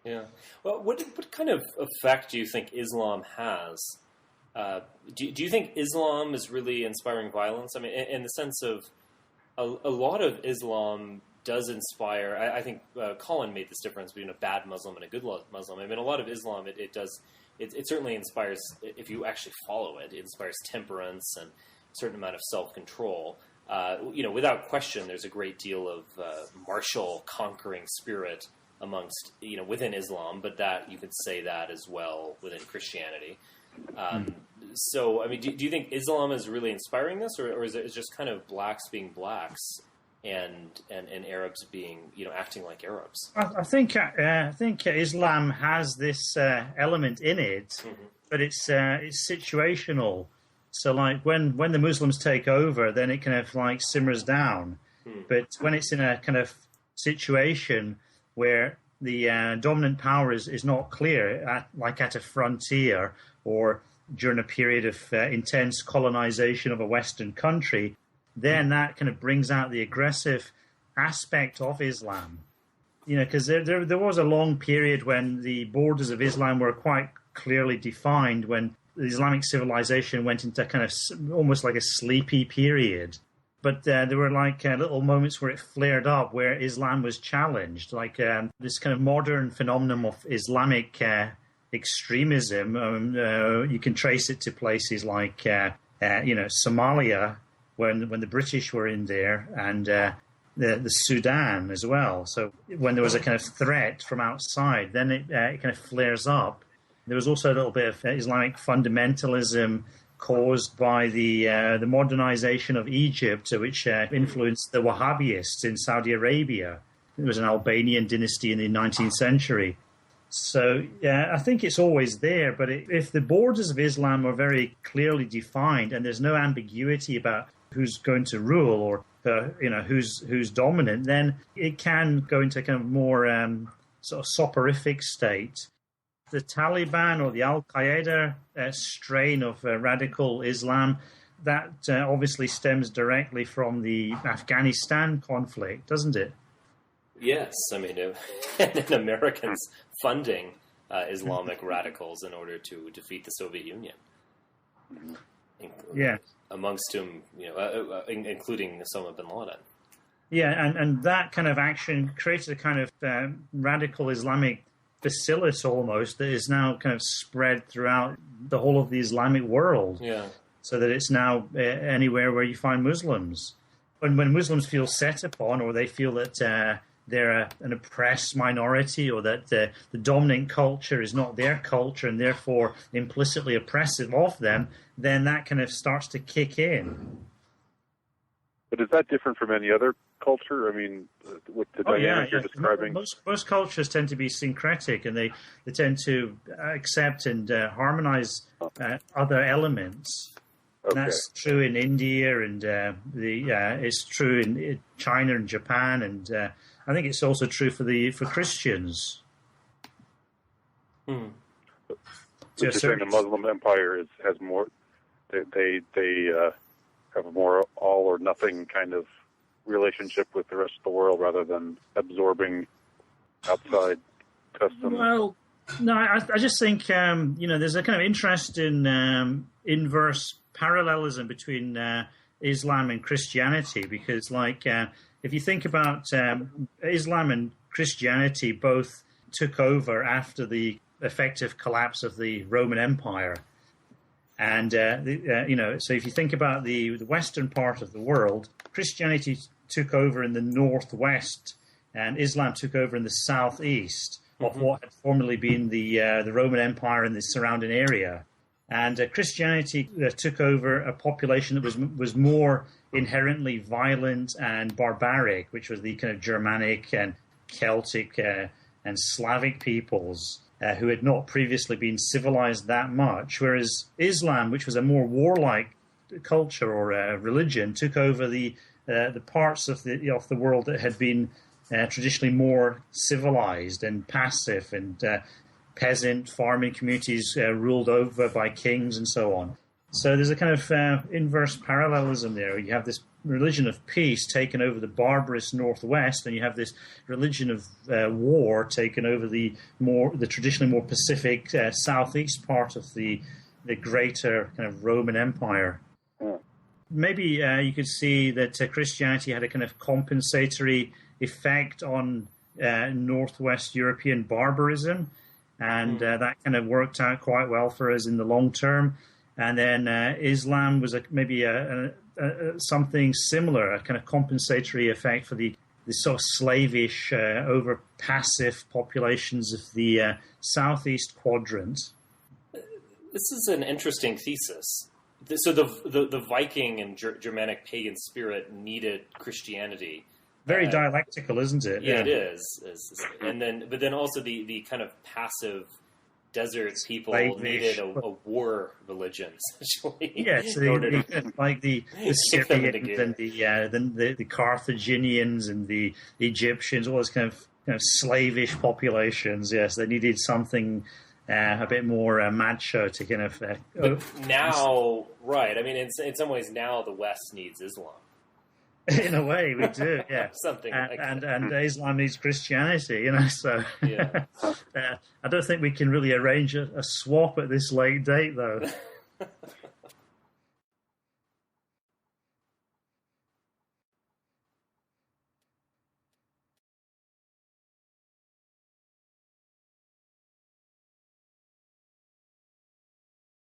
Yeah. Well, what kind of effect do you think Islam has? Do you think Islam is really inspiring violence? I mean, in the sense of a lot of Islam does inspire. I think Colin made this difference between a bad Muslim and a good Muslim. I mean, a lot of Islam it certainly inspires, if you actually follow it, it inspires temperance and a certain amount of self-control. Without question, there's a great deal of martial, conquering spirit amongst, within Islam, but that you could say that as well within Christianity. So, I mean, do you think Islam is really inspiring this, or is it just kind of blacks being blacks and Arabs being, acting like Arabs? I think Islam has this element in it, but it's situational. So, like when the Muslims take over, then it kind of like simmers down. But when it's in a kind of situation where the dominant power is not clear, like at a frontier or during a period of intense colonization of a Western country, then that kind of brings out the aggressive aspect of Islam. Because there was a long period when the borders of Islam were quite clearly defined, when the Islamic civilization went into kind of almost like a sleepy period. But there were like little moments where it flared up, where Islam was challenged, like this kind of modern phenomenon of Islamic extremism. You can trace it to places like, Somalia, when the British were in there, and the Sudan as well. So when there was a kind of threat from outside, then it kind of flares up. There was also a little bit of Islamic fundamentalism caused by the modernization of Egypt, which influenced the Wahhabists in Saudi Arabia. It was an Albanian dynasty in the 19th century. So, I think it's always there, but if the borders of Islam are very clearly defined and there's no ambiguity about who's going to rule or, who's dominant, then it can go into a kind of more sort of soporific state. The Taliban or the Al-Qaeda strain of radical Islam, that obviously stems directly from the Afghanistan conflict, doesn't it? Yes, I mean, and Americans funding Islamic radicals in order to defeat the Soviet Union. Yeah, amongst whom, including Osama bin Laden. Yeah, and that kind of action created a kind of radical Islamic bacillus almost that is now kind of spread throughout the whole of the Islamic world. Yeah. So that it's now anywhere where you find Muslims. And when Muslims feel set upon, or they feel that they're an oppressed minority, or that the dominant culture is not their culture and therefore implicitly oppressive of them, then that kind of starts to kick in. But is that different from any other culture? I mean, with the dynamic you're describing? Most cultures tend to be syncretic, and they tend to accept and harmonize other elements. Okay. And that's true in India, and it's true in China and Japan, and I think it's also true for Christians. So you're saying the Muslim empire has more? They have a more all or nothing kind of relationship with the rest of the world, rather than absorbing outside customs. Well, no, I just think there's a kind of interest in inverse parallelism between Islam and Christianity, because if you think about Islam and Christianity, both took over after the effective collapse of the Roman Empire. And, so if you think about the western part of the world, Christianity took over in the northwest and Islam took over in the southeast of what had formerly been the Roman Empire and the surrounding area. And Christianity took over a population that was more inherently violent and barbaric, which was the kind of Germanic and Celtic and Slavic peoples who had not previously been civilized that much, whereas Islam, which was a more warlike culture or religion, took over the parts of the world that had been traditionally more civilized and passive, and peasant farming communities ruled over by kings and so on. So there's a kind of inverse parallelism there. You have this religion of peace taken over the barbarous northwest, and you have this religion of war taken over the traditionally more Pacific southeast part of the greater kind of Roman Empire. Maybe you could see that Christianity had a kind of compensatory effect on Northwest European barbarism, and that kind of worked out quite well for us in the long term. And then Islam was maybe something similar, a kind of compensatory effect for the sort of slavish, over passive populations of the southeast quadrant. This is an interesting thesis. So the Viking and Germanic pagan spirit needed Christianity. Very dialectical, isn't it? Yeah, it is. But then also the kind of passive desert people needed a war religion, essentially. Yeah, so like the Syrians and the Carthaginians and the Egyptians, all those kind of slavish populations. Yes, they needed something a bit more macho to kind of. Now, right? I mean, in some ways, now the West needs Islam. In a way, we do, yeah. Something like that. And Islam needs Christianity, so yeah. I don't think we can really arrange a swap at this late date, though.